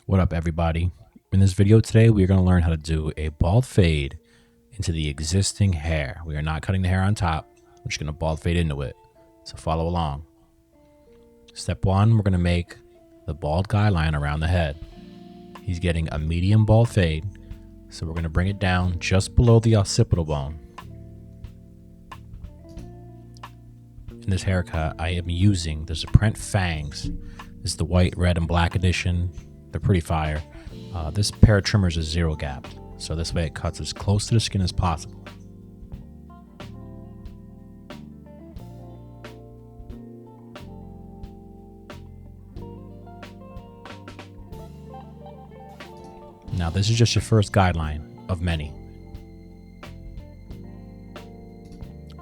What up, everybody? In this video today, we're going to learn how to do a bald fade into the existing hair. We are not cutting the hair on top. We're just going to bald fade into it. So follow along. Step one, we're going to make the bald guideline around the head. He's getting a medium bald fade, so we're going to bring it down just below the occipital bone. In this haircut, I am using the Zaprent Fangs. This is the white, red, and black edition. They're pretty fire. This pair of trimmers is zero gap, so this way it cuts as close to the skin as possible. Now this is just your first guideline of many.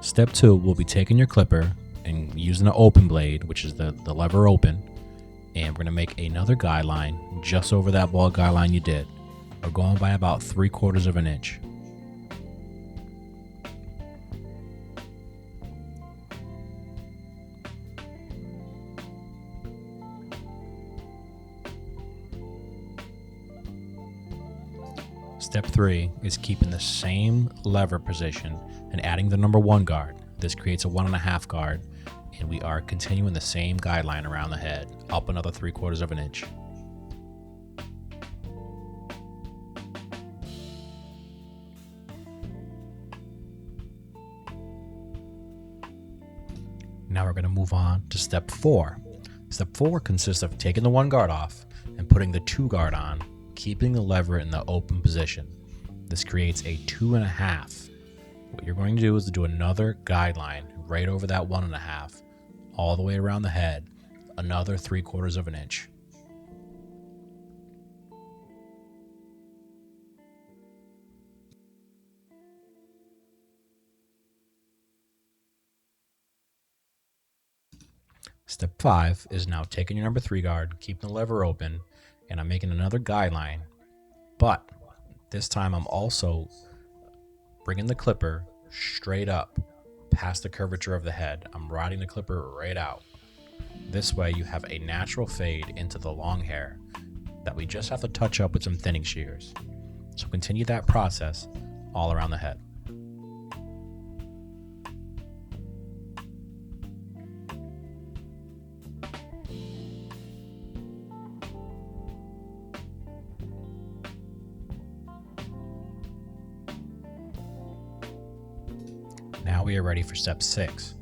Step two, we'll be taking your clipper and using the open blade, which is the lever open, and we're going to make another guideline just over that bald guideline you did. We're going by about 3/4 of an inch. Step three is keeping the same lever position and adding the number 1 guard. This creates a 1.5 guard, and we are continuing the same guideline around the head, up another 3/4 of an inch. Now we're going to move on to step 4. Step 4 consists of taking the 1 guard off and putting the 2 guard on, keeping the lever in the open position. This creates a 2.5. What you're going to do is to do another guideline right over that 1.5, all the way around the head, another 3/4 of an inch. Step 5 is now taking your number 3 guard, keeping the lever open, and I'm making another guideline, but this time I'm also bringing the clipper straight up past the curvature of the head. I'm riding the clipper right out. This way you have a natural fade into the long hair that we just have to touch up with some thinning shears. So continue that process all around the head. Now we are ready for step 6.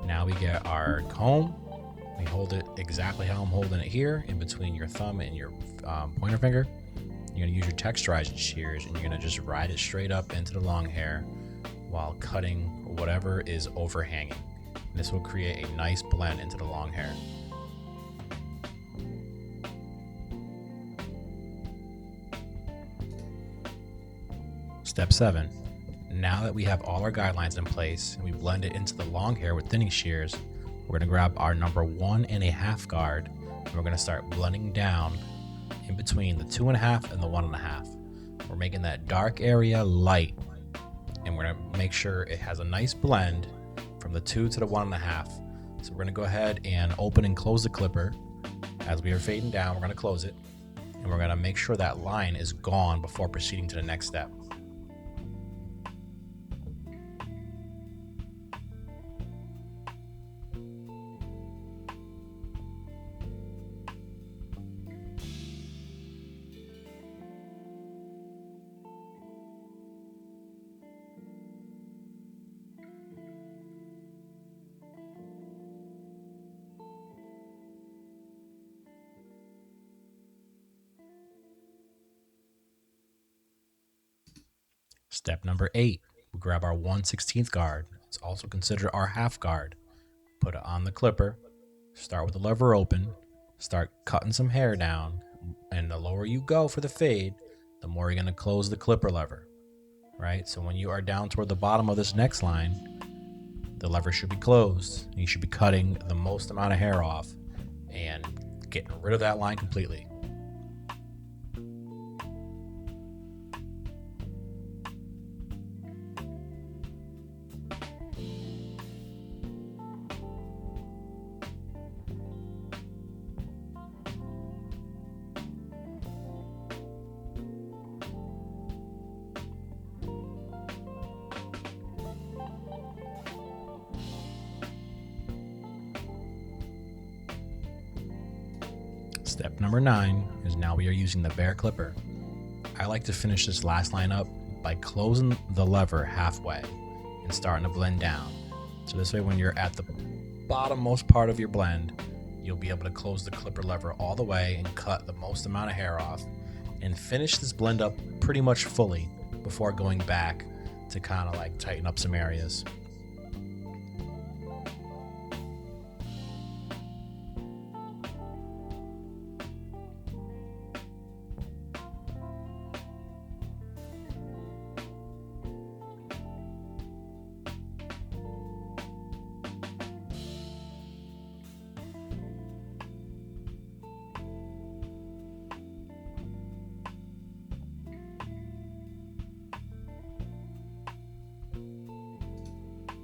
Now we get our comb. We hold it exactly how I'm holding it here, in between your thumb and your pointer finger. You're going to use your texturizing shears, and you're going to just ride it straight up into the long hair while cutting whatever is overhanging. This will create a nice blend into the long hair. Step 7. Now that we have all our guidelines in place and we blend it into the long hair with thinning shears, we're going to grab our number 1.5 guard, and we're going to start blending down in between the 2.5 and the 1.5. We're making that dark area light, and we're going to make sure it has a nice blend from the 2 to the 1.5. So we're going to go ahead and open and close the clipper. As we are fading down, we're going to close it, and we're going to make sure that line is gone before proceeding to the next step. Step number 8, we grab our 1/16 guard. It's also considered our half guard. Put it on the clipper, start with the lever open, start cutting some hair down, and the lower you go for the fade, the more you're going to close the clipper lever, right? So when you are down toward the bottom of this next line, the lever should be closed, and you should be cutting the most amount of hair off and getting rid of that line completely. Step number 9 is now we are using the bare clipper. I like to finish this last line up by closing the lever halfway and starting to blend down. So this way when you're at the bottommost part of your blend, you'll be able to close the clipper lever all the way and cut the most amount of hair off and finish this blend up pretty much fully before going back to kind of like tighten up some areas.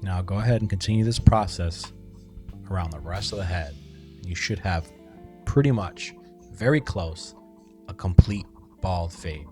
Now go ahead and continue this process around the rest of the head. You should have pretty much, very close, a complete bald fade.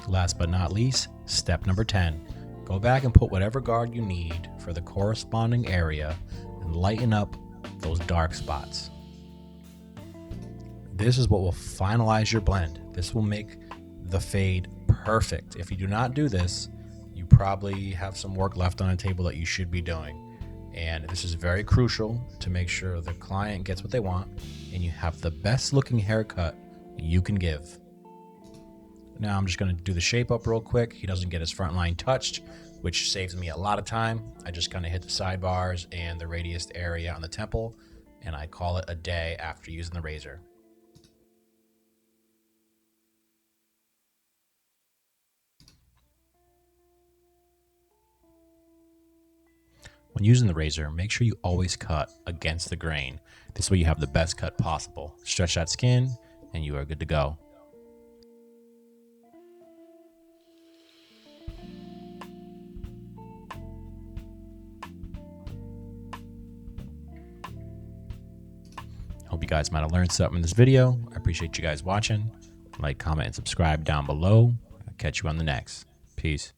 Last but not least, step number 10. Go back and put whatever guard you need for the corresponding area and lighten up those dark spots. This is what will finalize your blend. This will make the fade perfect. If you do not do this, you probably have some work left on the table that you should be doing. And this is very crucial to make sure the client gets what they want and you have the best looking haircut you can give. Now I'm just going to do the shape up real quick. He doesn't get his front line touched, which saves me a lot of time. I just kind of hit the sidebars and the radius area on the temple, and I call it a day after using the razor. When using the razor, make sure you always cut against the grain. This way you have the best cut possible. Stretch that skin and you are good to go. Hope you guys might have learned something in this video. I appreciate you guys watching. Like, comment, and subscribe down below. I'll catch you on the next. Peace.